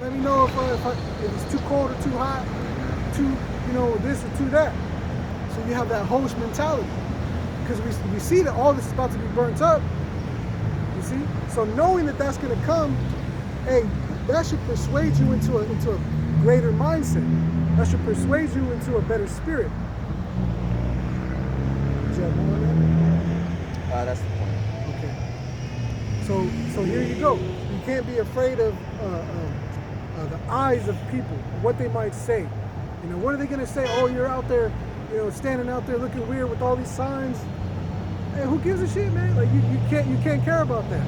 Let me know if it's too cold or too hot, too, this or too that. So you have that host mentality. Because we see that all this is about to be burnt up. You see? So knowing that that's going to come, hey, that should persuade you into a greater mindset. That should persuade you into a better spirit. Do you have more on that? That's the point. Okay. So here you go. You can't be afraid of the eyes of people, what they might say. What are they going to say? Oh, you're out there, standing out there looking weird with all these signs. Hey, who gives a shit, man? Like you can't care about that.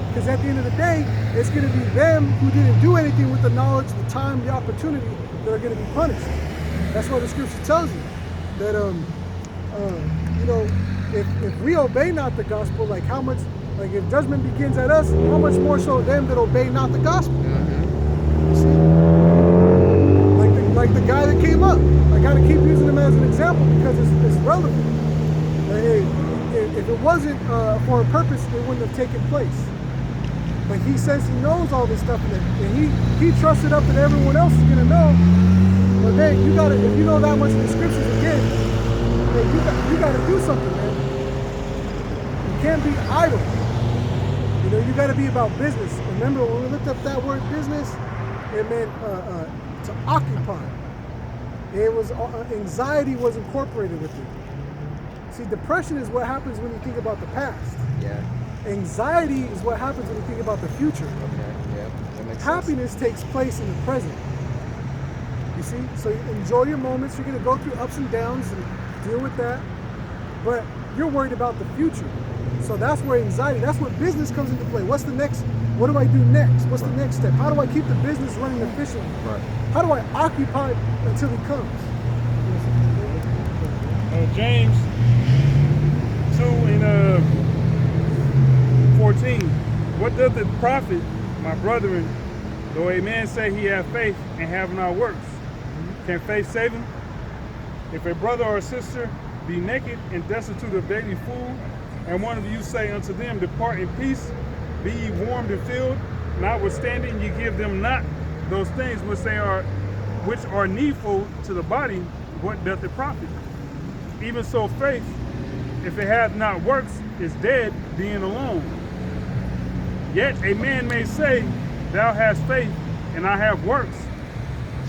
Because at the end of the day, it's going to be them who didn't do anything with the knowledge, the time, the opportunity that are going to be punished. That's what the scripture tells you. That if we obey not the gospel, like how much, like if judgment begins at us, how much more so them that obey not the gospel? You see? Like the guy that came up. I got to keep using him as an example because it's relevant. If it wasn't for a purpose, it wouldn't have taken place. But he says he knows all this stuff, and he trusts it up that everyone else is gonna know. But then if you know that much of the scriptures again, then you gotta do something, man. You can't be idle. You gotta be about business. Remember when we looked up that word business, it meant to occupy. It was anxiety was incorporated with it. See, depression is what happens when you think about the past. Yeah. Anxiety is what happens when you think about the future. Okay, yeah, that makes Happiness takes place in the present. You see? So you enjoy your moments. You're going to go through ups and downs and deal with that. But you're worried about the future. So that's where anxiety, that's where business comes into play. What do I do next? What's the next step? How do I keep the business running efficiently? Right. How do I occupy until he comes? James 2 and 14. What doth it profit, my brethren, though a man say he have faith and have not works? Can faith save him? If a brother or a sister be naked and destitute of daily food, and one of you say unto them, depart in peace, be ye warmed and filled, notwithstanding ye give them not those things which are needful to the body, what doth it profit? Even so faith, if it hath not works, is dead, being alone. Yet a man may say, thou hast faith, and I have works.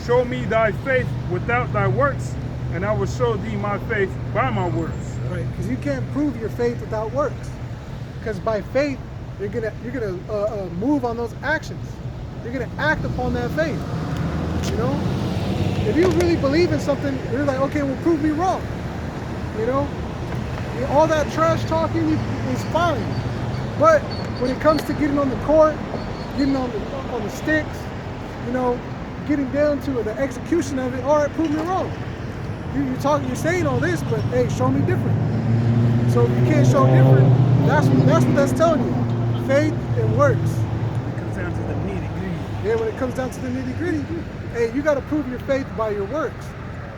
Show me thy faith without thy works, and I will show thee my faith by my works. Right, because you can't prove your faith without works. Because by faith, you're gonna move on those actions. You're gonna act upon that faith. If you really believe in something, you're like, okay, well, prove me wrong. All that trash talking is fine, but when it comes to getting on the court, getting on the sticks, getting down to the execution of it, all right, prove me wrong. You're saying all this, but hey, show me different. So if you can't show different, that's what that's telling you. Faith and works. It comes down to the nitty-gritty. Yeah, when it comes down to the nitty-gritty, hey, you got to prove your faith by your works.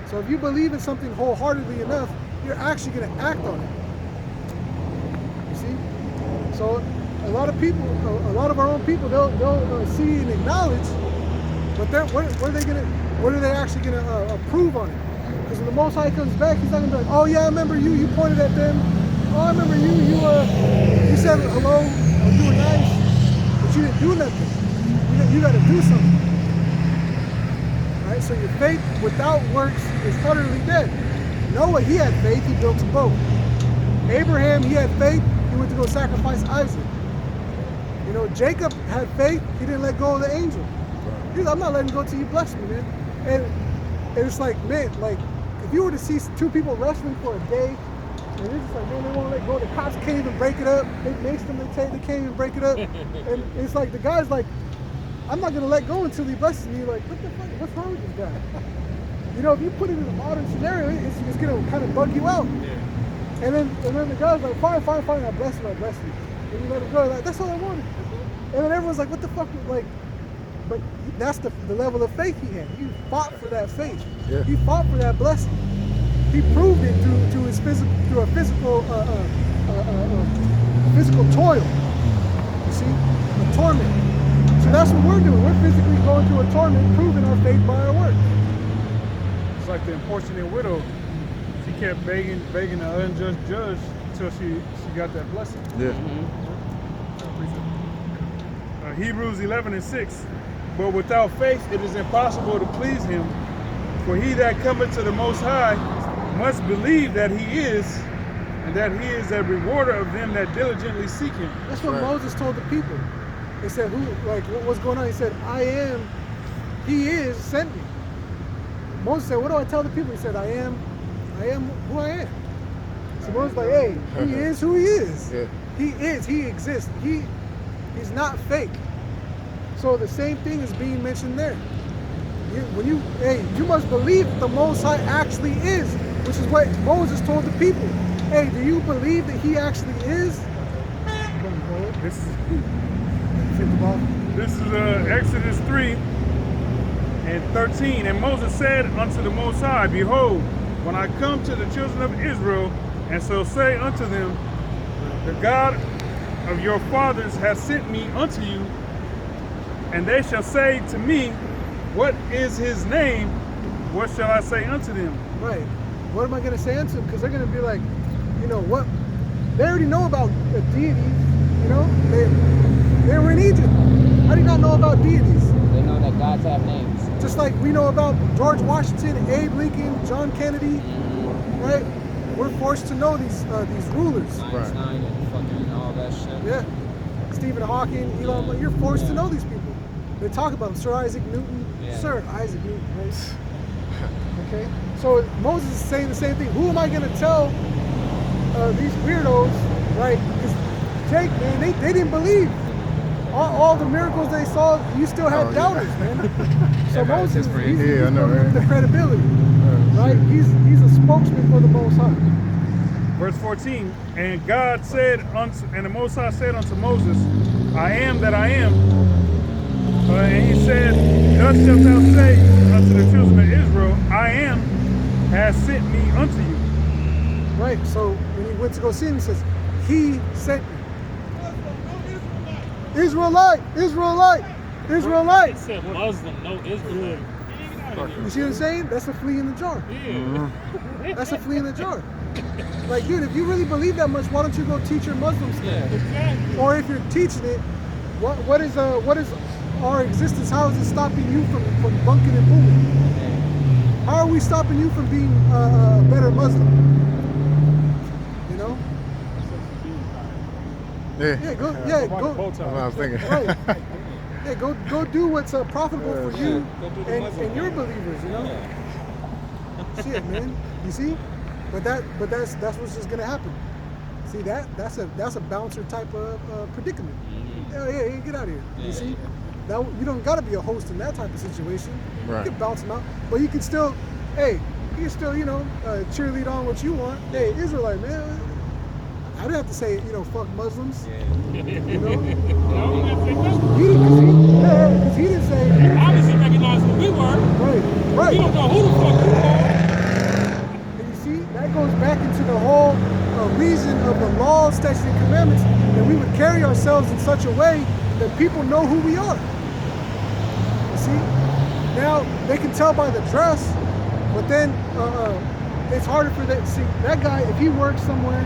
So if you believe in something wholeheartedly enough, you're actually going to act on it. You see? So a lot of our own people, they'll see and acknowledge, but what are they actually going to prove on it? Because when the Most High comes back, he's not going to be like, oh yeah, I remember you pointed at them. Oh, I remember you said hello, you were nice, but you didn't do nothing. You got to do something. All right, so your faith without works is utterly dead. Noah, he had faith, he built a boat. Abraham, he had faith, he went to go sacrifice Isaac. Jacob had faith, he didn't let go of the angel. He's like, I'm not letting you go till you bless me, man. And it's like, man, like, if you were to see two people wrestling for a day, and they're just like, man, they won't let go, the cops can't even break it up, they maced them, they can't even break it up. And it's like, the guy's like, I'm not gonna let go until he blesses me. You're like, what the fuck, what's wrong with this guy? If you put it in a modern scenario, it's gonna kind of bug you out. Yeah. And then the guy's like, fine, I bless you. And you let it go, like, that's all I wanted. And then everyone's like, what the fuck, like, but that's the level of faith he had. He fought for that faith. Yeah. He fought for that blessing. He proved it through a physical toil. You see, a torment. So that's what we're doing. We're physically going through a torment, proving our faith by our works. It's like the unfortunate widow. She kept begging the unjust judge until she got that blessing. Yeah. Hebrews 11:6. But without faith it is impossible to please him. For he that cometh to the Most High must believe that he is, and that he is a rewarder of them that diligently seek him. That's what Moses told the people. They said, "Who? Like, what's going on?" He said, "I am. He is sent me." Moses said, "What do I tell the people?" He said, I am who I am." So Moses was like, "Hey, he is who he is. Yeah. He is. He exists. He's not fake." So the same thing is being mentioned there. You must believe that the Most High actually is, which is what Moses told the people. Hey, do you believe that he actually is? This is Exodus 3:13. And Moses said unto the Most High, Behold, when I come to the children of Israel, and so say unto them, the God of your fathers has sent me unto you, and they shall say to me, What is his name? What shall I say unto them? Right. What am I going to say unto them? Because they're going to be like, you know what? They already know about deities. You know, they were in Egypt. How do you not know about deities? They know that gods have names. Just like we know about George Washington, Abe Lincoln, John Kennedy, right? We're forced to know these rulers. Einstein and fucking all that shit. Yeah. Stephen Hawking, Elon Musk, you're forced to know these people. They talk about them. Sir Isaac Newton. Yeah. Sir Isaac Newton, right? Okay. So Moses is saying the same thing. Who am I going to tell these weirdos, right? Because Jake, man, they didn't believe. All the miracles they saw, you still had doubters, man. So Moses, he's the credibility, right? He's a spokesman for the Most High. Verse 14, and God said and the Most High said unto Moses, I am that I am. And he said, Thus shalt thou say unto the children of Israel, I am has sent me unto you. Right, so when he went to go see him, he says, he sent me. Israelite, Israelite, Israelite. He said Muslim, no Israelite. You see what I'm saying? That's a flea in the jar. Yeah. That's a flea in the jar. Like, dude, if you really believe that much, why don't you go teach your Muslim stuff? Yeah, exactly. Or if you're teaching it, what is our existence? How is it stopping you from bunking and booming? How are we stopping you from being a better Muslim? You know? Yeah. Go. That's what I was thinking. Right. Yeah, go do what's profitable for you and your believers. You know? See it, man. You see? But that's what's just gonna happen. See that's a bouncer type of predicament. Yeah, get out of here. You see? That you don't gotta be a host in that type of situation. Right. You can bounce them out, but you can still, cheerlead on what you want. Hey, Israelite, man. I didn't have to say, fuck Muslims. You know? Because he didn't say. Obviously recognized who we were. Right. We don't know who the fuck you are. And you see, that goes back into the whole reason of the laws, statutes, and commandments, that we would carry ourselves in such a way that people know who we are. You see? Now, they can tell by the dress, but then it's harder for them. See, that guy, if he works somewhere,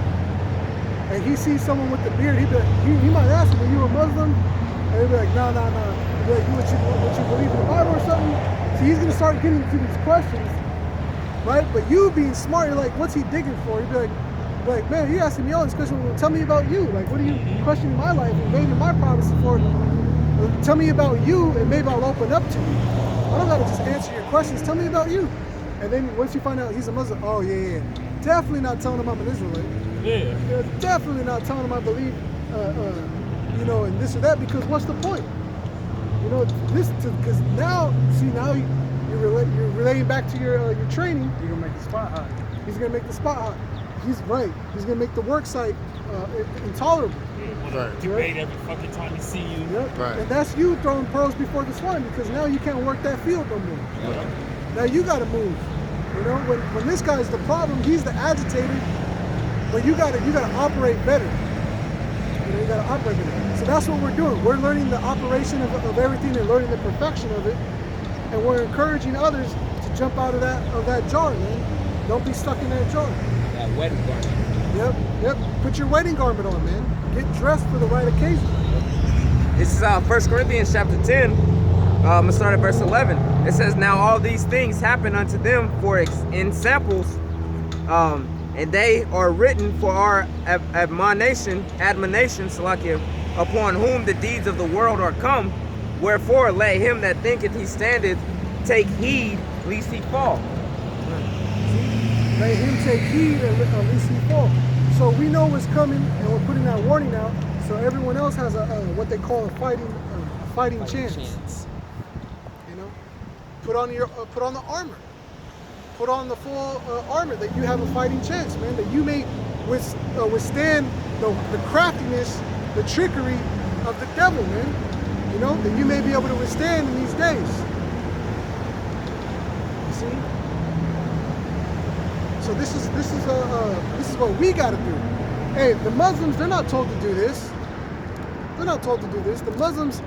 and he sees someone with the beard, he might ask him, are you a Muslim? And he'll be like, no. He'll be like, what you believe in the Bible or something? So he's going to start getting into these questions, right? But you being smart, you're like, what's he digging for? He'd be like, man, you're asking me all these questions. Well, tell me about you. Like, what are you questioning my life, invading my privacy for? Tell me about you, and maybe I'll open up to you. I don't got to just answer your questions. Tell me about you. And then once you find out he's a Muslim, oh, yeah. Definitely not telling him I'm an Israelite. Yeah. Definitely not telling him I believe, in this or that, because what's the point? Because now you're relating back to your training. You're gonna make the spot hot. He's gonna make the spot hot. He's right. He's gonna make the work site intolerable. Right. Debate every fucking time he see you. Yep. Right. And that's you throwing pearls before the swine, because now you can't work that field no more. Right. Now you gotta move. When this guy's the problem, he's the agitator. But you gotta operate better. You gotta operate better. So So that's what we're doing. We're learning the operation of everything and learning the perfection of it. And we're encouraging others to jump out of that jar, man. Don't be stuck in that jar. That wedding garment. Yep. Put your wedding garment on, man. Get dressed for the right occasion. This is 1 Corinthians chapter 10. I'm going to start at verse 11. It says, now all these things happen unto them for in samples, and they are written for our admonition, Salakia, upon whom the deeds of the world are come. Wherefore let him that thinketh he standeth take heed lest he fall. Let him take heed lest he fall. So we know what's coming, and we're putting that warning out. So everyone else has a what they call a fighting chance. You know, put on the armor. Put on the full armor that you have a fighting chance, man. That you may withstand the craftiness, the trickery of the devil, man. You know, that you may be able to withstand in these days. You see? So this is what we got to do. Hey, the Muslims, they're not told to do this. They're not told to do this. The Muslims,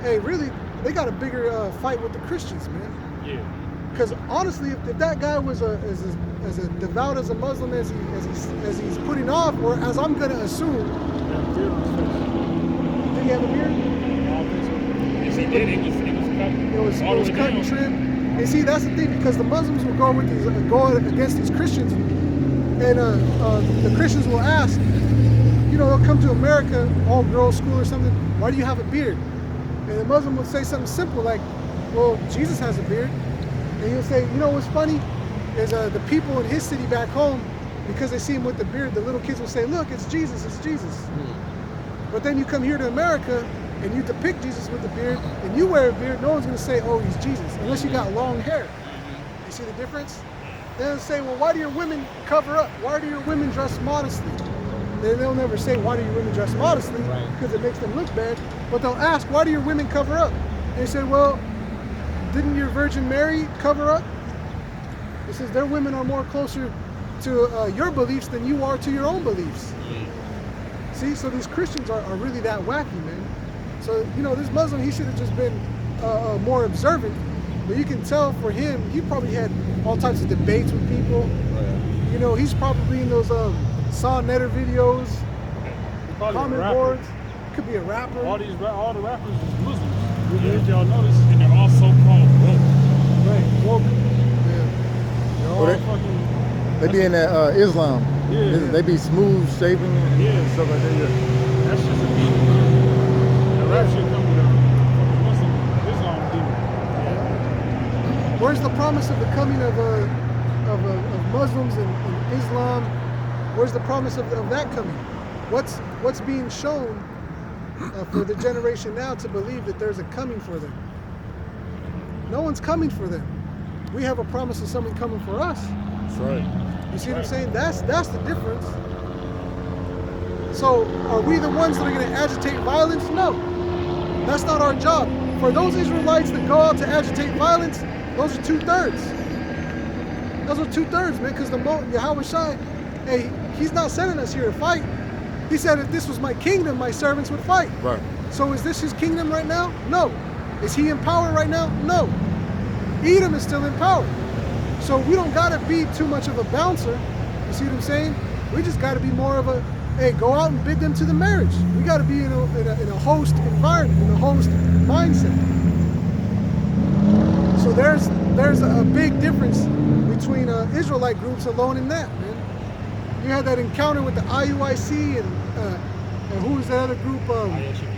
hey, really, they got a bigger fight with the Christians, man. Yeah. Because honestly, if that guy was as devout as a Muslim as he's putting off, or as I'm gonna assume, did he have a beard? Yes, he did. It was cut. It was cut and trimmed. And see, that's the thing, because the Muslims will go against these Christians, and the Christians will ask, you know, they'll come to America, all girls school or something, why do you have a beard? And the Muslim will say something simple like, well, Jesus has a beard. And he'll say, you know what's funny is the people in his city back home, because they see him with the beard, the little kids will say, look, it's Jesus, it's Jesus. But then you come here to America and you depict Jesus with the beard and you wear a beard, no one's going to say, oh, he's Jesus, unless you got long hair. You see the difference? They'll say, well, why do your women cover up? Why do your women dress modestly? They'll never say, why do your women dress modestly? Because it makes them look bad. But they'll ask, why do your women cover up? And they say, well, didn't your Virgin Mary cover up? It says their women are more closer to your beliefs than you are to your own beliefs. See, so these Christians are really that wacky, man. So, you know, this Muslim, he should have just been more observant. But you can tell for him, he probably had all types of debates with people. You know, he's probably in those Saw Netter videos, comment boards. Could be a rapper. All the rappers is Muslims. Did y'all notice? And they're all so-called woke. Right, woke. Yeah. They're all fucking... They be in that Islam. Yeah. They be smooth shaven and stuff like that. Yeah. That's just a demon. The rap shit come with a Muslim Islam demon. Where's the promise of the coming of Muslims and Islam? Where's the promise of that coming? What's being shown for the generation now to believe that there's a coming for them? No one's coming for them. We have a promise of someone coming for us. That's right. You see what I'm saying? That's the difference. So are we the ones that are going to agitate violence? No. That's not our job. For those Israelites that go out to agitate violence, those are 2/3. Those are 2/3, man, because the Yahweh Shai, hey, he's not sending us here to fight. He said if this was my kingdom, my servants would fight. Right. So is this his kingdom right now? No. Is he in power right now? No. Edom is still in power. So we don't got to be too much of a bouncer. You see what I'm saying? We just got to be more of a, hey, go out and bid them to the marriage. We got to be in a host environment, in a host mindset. So there's a big difference between Israelite groups alone in that, man. You had that encounter with the IUIC and who was that other group?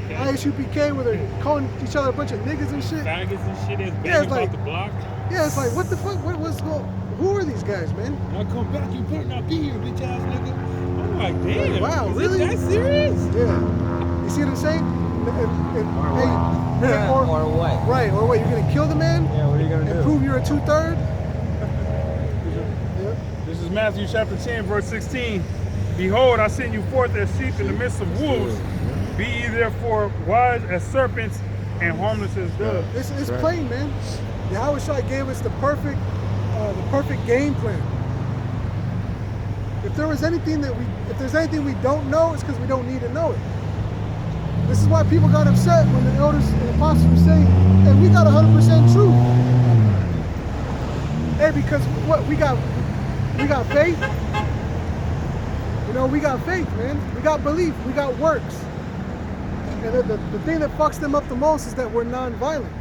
ISUPK, where they're calling each other a bunch of niggas and shit. Faggots and shit, Yeah, it's it's like- off the block. Yeah, it's like, what the fuck? What's going? Who are these guys, man? When I come back, you better not be here, bitch ass nigga. I'm like, damn. Wow, is really? it that serious? Yeah. You see what I'm saying? Or what? Right, or what? You're gonna kill the man Yeah, what are you going to and do? prove you're a 2/3? Yeah. This is Matthew chapter 10, verse 16. Behold, I send you forth as sheep in the midst of wolves. Be ye therefore wise as serpents and harmless as doves. It's plain, man. Yahweh Shai gave us the perfect game plan. If there's anything we don't know, it's because we don't need to know it. This is why people got upset when the elders and apostles were saying, hey, we got 100% truth. Hey, because what? We got faith. You know, we got faith, man. We got belief. We got works. And the thing that fucks them up the most is that we're non-violent.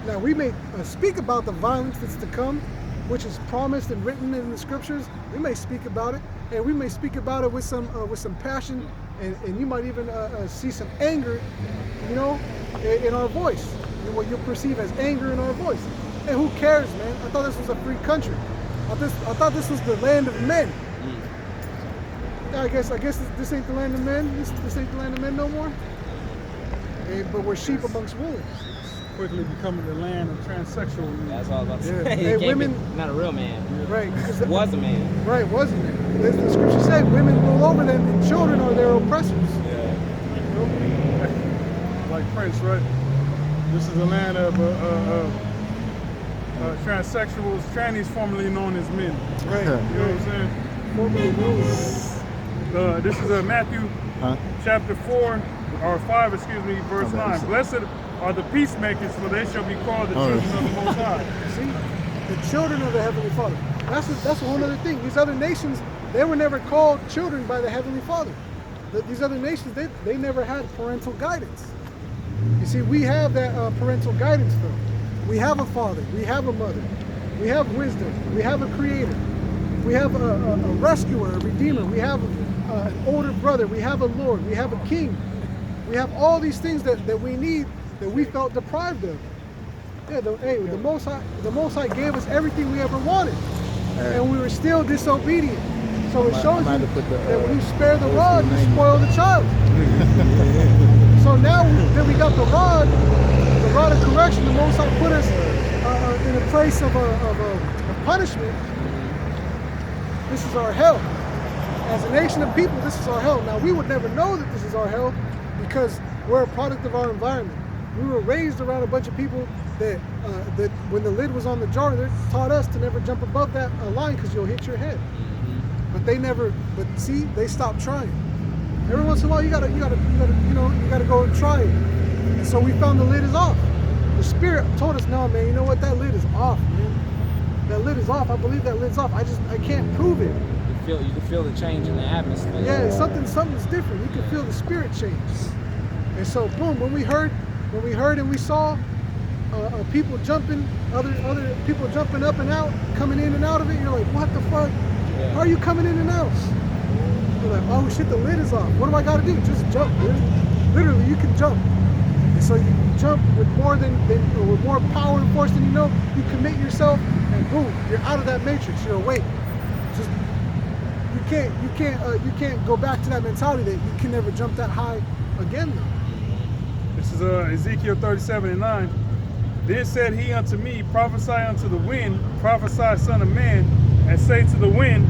Now, we may speak about the violence that's to come, which is promised and written in the scriptures. We may speak about it, and we may speak about it with some passion, and you might even see some anger, you know, in our voice. You know, what you'll perceive as anger in our voice. And who cares, man? I thought this was a free country. I thought this was the land of men. Yeah, I guess this ain't the land of men. This ain't the land of men no more. Hey, but we're sheep amongst wolves. Quickly becoming the land of transsexual. That's all I'm saying. Yeah. He Hey, can't women- be, not a real man. Right. Because Was a man. Right, wasn't it? As the scripture said, women rule over them and children are their oppressors. Like Prince, right? This is the land of transsexuals, trannies formerly known as men. Right. You know what I'm saying? Formerly ruled. This is Matthew chapter 4, or 5, excuse me, verse 9. Blessed are the peacemakers, for they shall be called the children of the Most High. See? The children of the Heavenly Father. That's a whole other thing. These other nations, they were never called children by the Heavenly Father. These other nations, they never had parental guidance. You see, we have that parental guidance though. We have a father, we have a mother, we have wisdom, we have a creator, we have a rescuer, a redeemer, we have an older brother, we have a Lord, we have a king. We have all these things that we need that we felt deprived of. Yeah, the Most High gave us everything we ever wanted, and we were still disobedient. So it shows you that when you spare the rod, you spoil the child. So now that we got the rod of correction, the Most High put us in a place of punishment. This is our hell. As a nation of people, this is our hell. Now, we would never know that this is our hell because we're a product of our environment. We were raised around a bunch of people that when the lid was on the jar, they taught us to never jump above that line because you'll hit your head. But they stopped trying. Every once in a while, you gotta go and try it. And so we found the lid is off. The Spirit told us, no, man, you know what? That lid is off, man. That lid is off. I believe that lid's off. I can't prove it. You can feel the change in the atmosphere. Yeah, something's different. You can feel the Spirit change. And so, boom, when we heard and we saw people jumping, other people jumping up and out, coming in and out of it, you're like, what the fuck? Yeah. How are you coming in and out? You're like, oh shit, the lid is off. What do I gotta do? Just jump, dude. Literally, you can jump. And so you jump with with more power and force than you know. You commit yourself, and boom, you're out of that matrix. You're awake. Just you can't go back to that mentality that you can never jump that high again. Though. This is Ezekiel 37:9. Then said he unto me, prophesy unto the wind, prophesy, son of man, and say to the wind,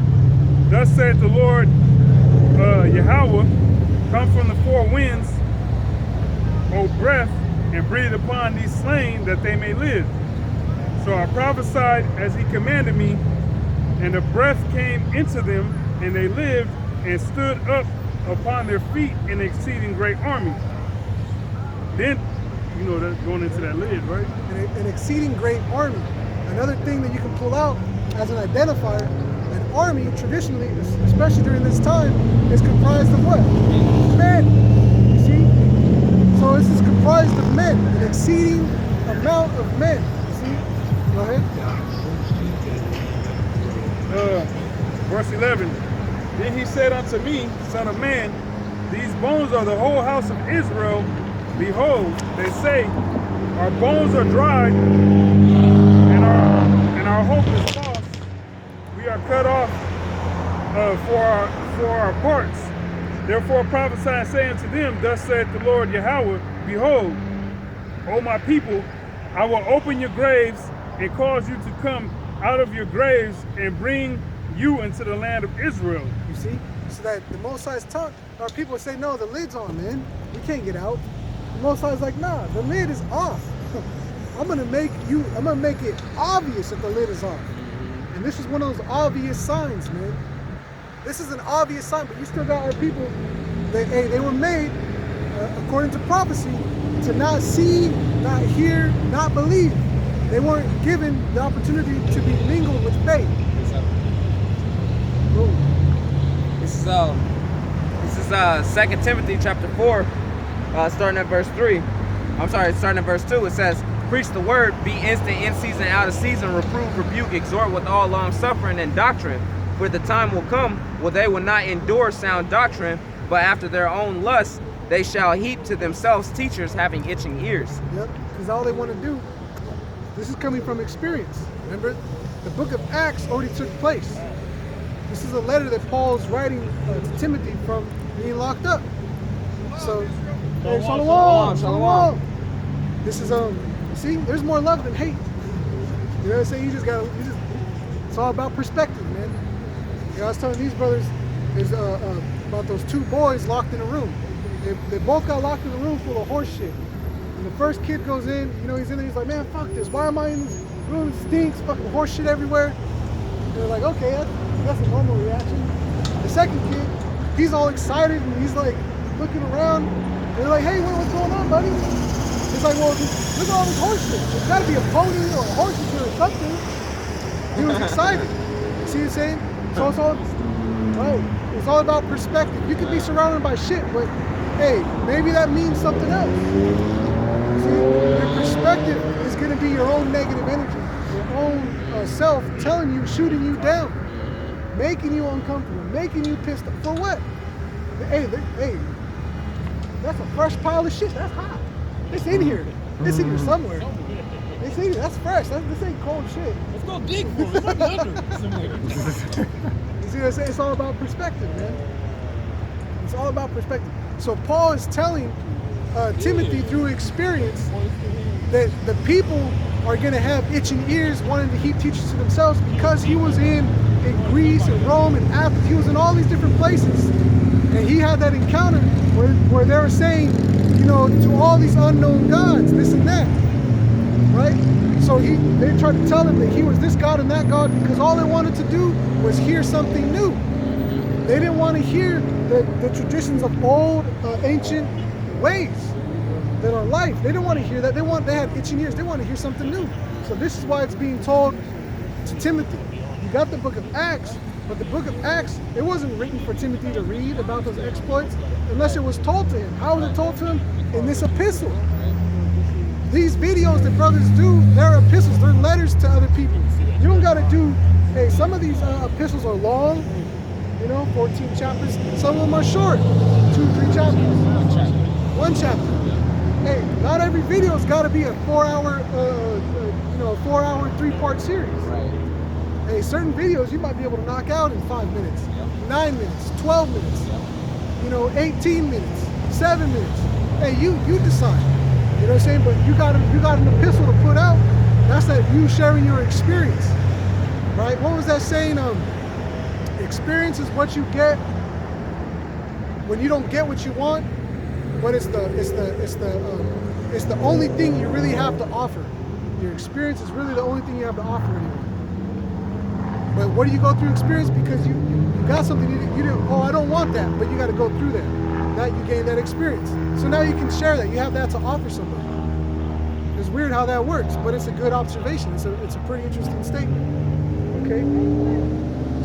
thus saith the Lord Yahweh, come from the four winds, O breath, and breathe upon these slain that they may live. So I prophesied as he commanded me, and the breath came into them, and they lived and stood up upon their feet in exceeding great army. Then, you know, that's going into that lid, right? An exceeding great army. Another thing that you can pull out as an identifier, an army traditionally, especially during this time, is comprised of what? Men. You see? So this is comprised of men, an exceeding amount of men. You see? Go ahead. Verse 11. Then he said unto me, son of man, these bones are the whole house of Israel. Behold, they say, our bones are dried, and our hope is lost. We are cut off for our parts. Therefore prophesy and say unto them, thus saith the Lord Yahweh, behold, O my people, I will open your graves and cause you to come out of your graves and bring you into the land of Israel. You see? So that the Most High's taught our people say, no, the lid's on, man. We can't get out. The Most High's like, nah, the lid is off. I'm gonna make it obvious that the lid is off. And this is one of those obvious signs, man. This is an obvious sign, but you still got our people that, hey, they were made according to prophecy, to not see, not hear, not believe. They weren't given the opportunity to be mingled with faith. Boom. This is 2 Timothy chapter 4, starting at verse 3. I'm sorry, starting at verse 2. It says, "Preach the word, be instant in season, out of season, reprove, rebuke, exhort with all long suffering and doctrine. For the time will come when they will not endure sound doctrine, but after their own lusts they shall heap to themselves teachers having itching ears." Yep, because all they want to do, this is coming from experience. Remember, the book of Acts already took place. This is a letter that Paul's writing to Timothy from being locked up. So, hey, shalom, shalom. This is see, there's more love than hate. You know what I'm saying? It's all about perspective, man. You know, I was telling these brothers is about those two boys locked in a room. They both got locked in a room full of horse shit. And the first kid goes in, you know, he's in there, he's like, man, fuck this. Why am I in this room? It stinks, fucking horse shit everywhere. And they're like, okay, that's a normal reaction. The second kid, he's all excited and he's like looking around. And they're like, hey, what's going on, buddy? He's like, well, look at all this horse shit. There's gotta be a pony or a horse here or something. He was excited. You see what I'm saying? So it's all, right, it's all about perspective. You can be surrounded by shit, but hey, maybe that means something else. See, your perspective is gonna be your own negative energy, your own self telling you, shooting you down, making you uncomfortable, making you pissed off. For what? Hey, that's a fresh pile of shit. That's hot. It's in here. It's in here somewhere. It's in here. That's fresh. This ain't cold shit. Let's go dig for it. It might be under somewhere. You see what I'm saying? It's all about perspective, man. It's all about perspective. So Paul is telling Timothy through experience that the people are going to have itching ears wanting to heap teachers to themselves, because he was in Greece and Rome and Athens. He was in all these different places. And he had that encounter where they were saying, you know, to all these unknown gods, this and that, right? So they tried to tell him that he was this God and that God, because all they wanted to do was hear something new. They didn't want to hear the traditions of old, ancient ways that are life. They didn't want to hear that. They had itching ears. They want to hear something new. So this is why it's being told to Timothy. You got the book of Acts, but the book of Acts, it wasn't written for Timothy to read about those exploits unless it was told to him. How was it told to him? In this epistle. These videos that brothers do, they're epistles, they're letters to other people. You don't got to do, hey, some of these epistles are long, you know, 14 chapters. Some of them are short, 2-3 chapters. One chapter. Hey, not every video's got to be a 4-hour, 3-part series. Right. Hey, certain videos you might be able to knock out in 5 minutes, 9 minutes, 12 minutes, 18 minutes, 7 minutes. Hey, you decide. You know what I'm saying? But you got an epistle to put out. That's that you sharing your experience, right? What was that saying? Experience is what you get when you don't get what you want, but it's the only thing you really have to offer. Your experience is really the only thing you have to offer anyone. But what do you go through experience? Because you got something you didn't, oh, I don't want that, but you got to go through that. Now you gain that experience. So now you can share that. You have that to offer somebody. It's weird how that works, but it's a good observation. It's a pretty interesting statement. Okay?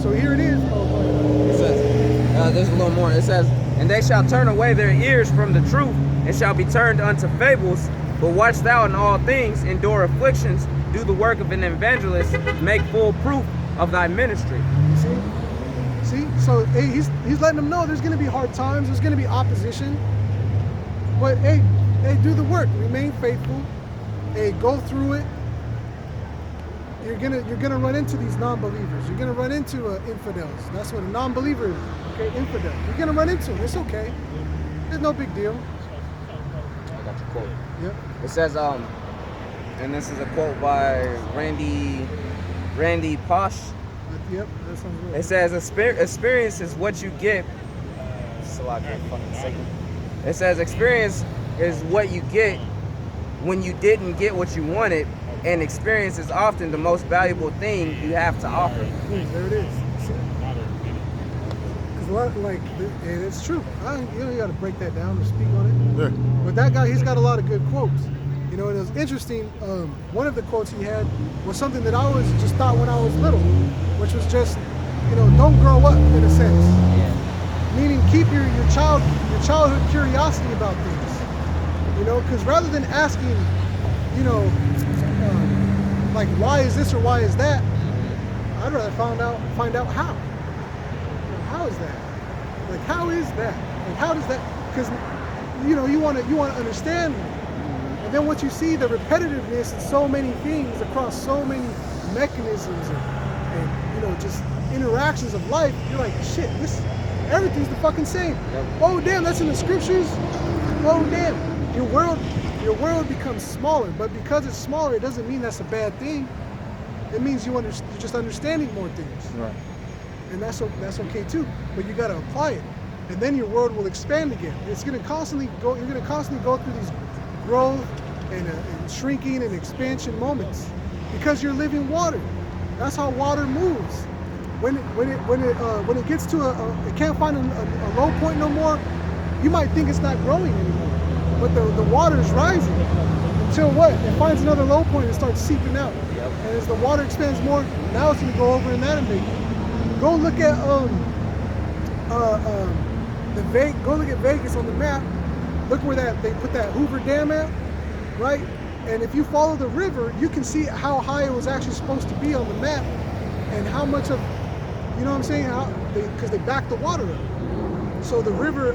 So here it is. It says, there's a little more. It says, "And they shall turn away their ears from the truth, and shall be turned unto fables. But watch thou in all things, endure afflictions, do the work of an evangelist, make full proof of thy ministry." See? So hey, he's letting them know there's going to be hard times, there's going to be opposition. But hey, do the work, remain faithful. Hey, go through it. You're gonna run into these non-believers. You're gonna run into infidels. That's what a non-believer is. Okay, infidel. You're gonna run into them. It's okay. It's no big deal. I got your quote. Yep. It says, and this is a quote by Randy Posh. Yep, that sounds good. It says, "Experience is what you get." It's a lot of fucking signal. It says, "Experience is what you get when you didn't get what you wanted, and experience is often the most valuable thing you have to offer." There it is. Because like, and it's true. You don't got to break that down or speak on it. Yeah. But that guy, he's got a lot of good quotes. You know, and it was interesting. One of the quotes he had was something that I always just thought when I was little, which was just, you know, don't grow up in a sense. Yeah. Meaning keep your childhood curiosity about things. You know, because rather than asking, you know, like why is this or why is that, I'd rather find out how. How is that? Like how is that? Like how does that? Because you know you want to understand. And then once you see the repetitiveness in so many things across so many mechanisms and you know just interactions of life, you're like, shit, everything's the fucking same. Yep. Oh damn, that's in the scriptures. Oh damn, your world becomes smaller. But because it's smaller, it doesn't mean that's a bad thing. It means you're just understanding more things. Right. And that's okay too. But you got to apply it, and then your world will expand again. It's going to constantly go. You're going to constantly go through these growth and shrinking and expansion moments because you're living water. That's how water moves. When it gets to it can't find a low point no more, you might think it's not growing anymore, but the water is rising until what? It finds another low point and starts seeping out. Yep. And as the water expands more, now it's going to go over in that embankment. Go look at go look at Vegas on the map. Look where they put that Hoover Dam at, right? And if you follow the river, you can see how high it was actually supposed to be on the map, and how much of, you know what I'm saying? Because they backed the water up, so the river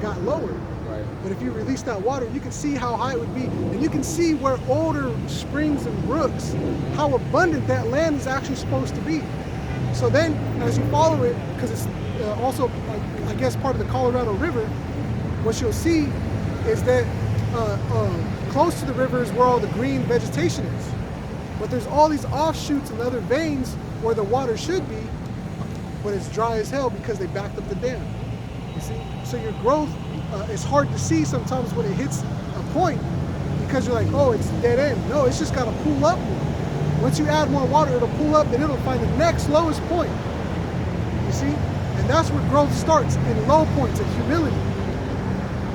got lower. Right. But if you release that water, you can see how high it would be, and you can see where older springs and brooks, how abundant that land is actually supposed to be. So then, as you follow it, because it's also, I guess, part of the Colorado River, what you'll see is that close to the river is where all the green vegetation is. But there's all these offshoots and other veins where the water should be, but it's dry as hell because they backed up the dam. You see? So your growth is hard to see sometimes when it hits a point because you're like, oh, it's dead end. No, it's just got to pull up more. Once you add more water, it'll pull up and it'll find the next lowest point. You see? And that's where growth starts, in low points, in humility.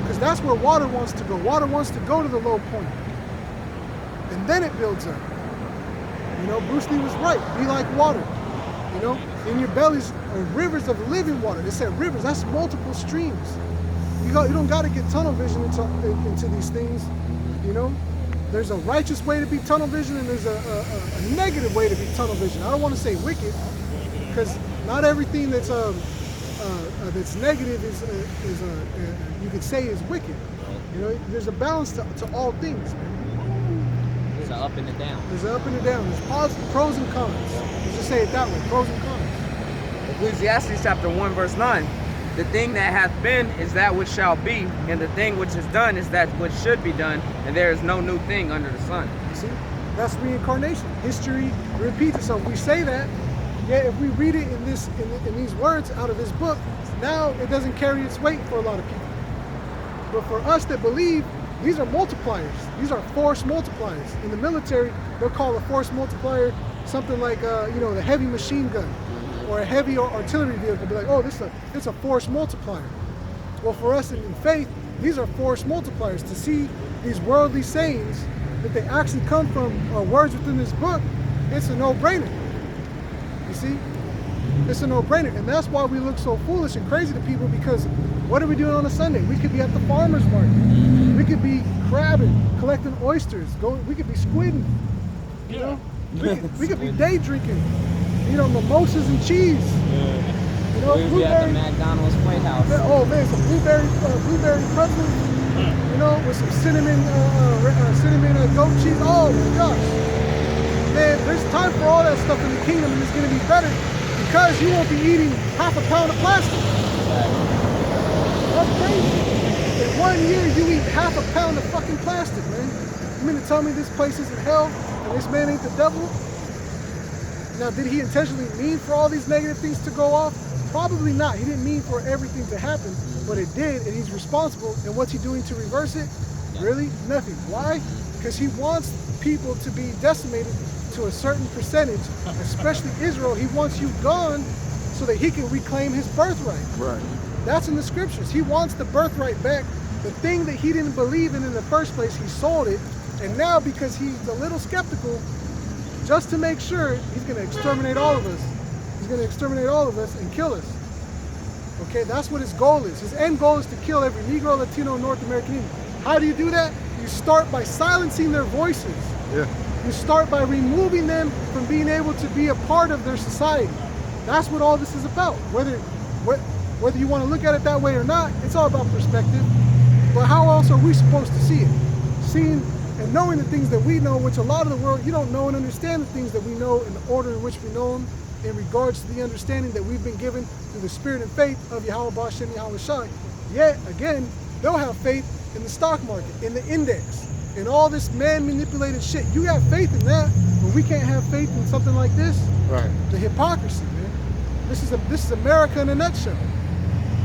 Because that's where water wants to go. Water wants to go to the low point. And then it builds up. You know, Bruce Lee was right. Be like water. You know, in your bellies are rivers of living water. They said rivers, that's multiple streams. You don't got to get tunnel vision into these things, you know? There's a righteous way to be tunnel vision, and there's a negative way to be tunnel vision. I don't want to say wicked, because not everything that's negative is you could say is wicked. You know, there's a balance to all things, man. There's an up and a down. There's an up and a down. There's pros and cons. Let's just say it that way, pros and cons. Ecclesiastes chapter 1 verse 9. The thing that hath been is that which shall be, and the thing which is done is that which should be done, and there is no new thing under the sun. You see? That's reincarnation. History repeats itself. We say that, yet if we read it in these words out of this book, now it doesn't carry its weight for a lot of people. But for us that believe, these are multipliers. These are force multipliers. In the military, they'll call a force multiplier something like the heavy machine gun, or a heavy artillery vehicle. Be like, oh, it's a force multiplier. Well, for us in faith, these are force multipliers. To see these worldly sayings that they actually come from words within this book, it's a no-brainer. You see? It's a no-brainer. And that's why we look so foolish and crazy to people, because what are we doing on a Sunday? We could be at the farmer's market. We could be crabbing, collecting oysters. We could be squidding. You know? We could be day drinking. You know, mimosas and cheese. Yeah. You know, We'd be at the McDonald's Playhouse. Oh man, some blueberry pretzels. You know, with some cinnamon goat cheese. Oh my gosh, man, there's time for all that stuff in the kingdom, and it's going to be better because you won't be eating half a pound of plastic. That's crazy. In 1 year, you eat half a pound of fucking plastic, man. You mean to tell me this place isn't hell and this man ain't the devil? Now, did he intentionally mean for all these negative things to go off? Probably not. He didn't mean for everything to happen, but it did, and he's responsible. And what's he doing to reverse it? Really? Nothing. Why? Because he wants people to be decimated to a certain percentage, especially Israel. He wants you gone so that he can reclaim his birthright. Right. That's in the scriptures. He wants the birthright back. The thing that he didn't believe in the first place, he sold it. And now, because he's a little skeptical, just to make sure, he's going to exterminate all of us. He's going to exterminate all of us and kill us. Okay, that's what his goal is. His end goal is to kill every Negro, Latino, North American Indian. How do you do that? You start by silencing their voices. Yeah. You start by removing them from being able to be a part of their society. That's what all this is about. Whether you want to look at it that way or not, it's all about perspective. But how else are we supposed to see it? Seeing and knowing the things that we know, which a lot of the world, you don't know and understand the things that we know in the order in which we know them, in regards to the understanding that we've been given through the spirit and faith of Yahweh Bashem Yahweh Shai. Yet, again, they'll have faith in the stock market, in the index, in all this man-manipulated shit. You have faith in that, but we can't have faith in something like this? Right. The hypocrisy, man. This is America in a nutshell.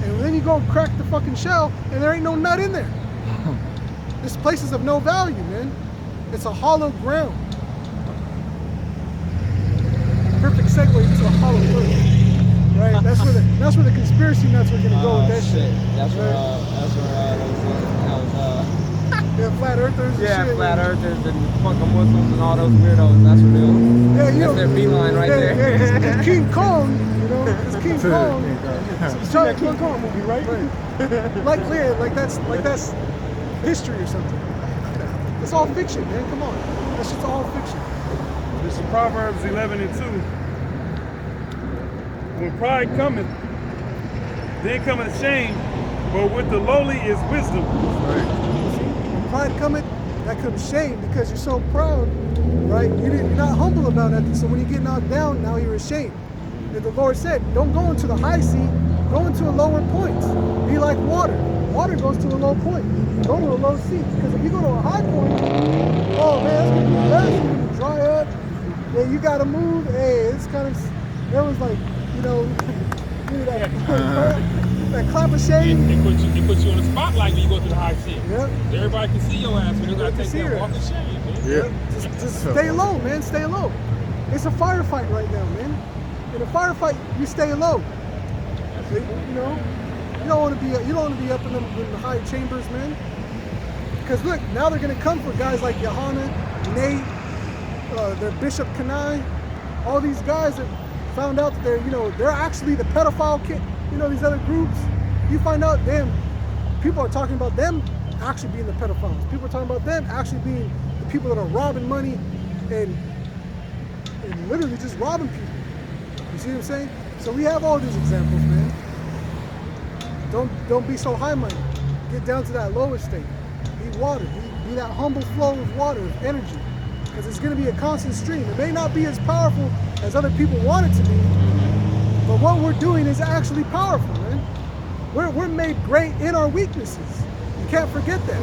And then you go crack the fucking shell, and there ain't no nut in there. This place is of no value, man. It's a hollow ground. Perfect segue into a hollow earth. Right? That's where the conspiracy nuts are gonna go with that shit. That's where Yeah, flat earthers and yeah, shit. flat earthers and fucking Muslims and all those weirdos. That's what they'll. Yeah, you That's know, their beeline right yeah, there. Yeah, it's King Kong, you know, it's King Kong. You seen that King Kong movie, right? Like that's history or something. It's all fiction, man. Come on, that's just all fiction. This is Proverbs 11 and 2. When pride cometh, then cometh shame, but with the lowly is wisdom. When pride cometh, that comes shame because you're so proud, right? You're not humble about nothing. So when you get knocked down, now you're ashamed. And the Lord said, don't go into the high seat, go into a lower point. Be like water. Water goes to a low point. Go to a low seat. Because if you go to a high point, oh man, it's gonna be dry up. Yeah, you gotta move. Hey, it's kind of, there was like, you know, that clap of shame. They put you on the spotlight when you go to the high seat. Yep. Everybody can see your ass, but you gotta They take see that your walk of ass. shame, man. Yeah. Just stay low, man. Stay low. It's a firefight right now, man. In a firefight, you stay low. You know, you don't want to be up in the high chambers, man. Because look, now they're gonna come for guys like Johanna, Nate, their Bishop Kanai, all these guys that found out that they're actually the pedophile kid. You know, these other groups. You find out people are talking about them actually being the pedophiles. People are talking about them actually being the people that are robbing money and literally just robbing people. You see what I'm saying? So we have all these examples, man. Don't be so high-minded. Get down to that lowest state. Be water. Be that humble flow of water, of energy. Because it's going to be a constant stream. It may not be as powerful as other people want it to be, but what we're doing is actually powerful, man. We're made great in our weaknesses. You can't forget that.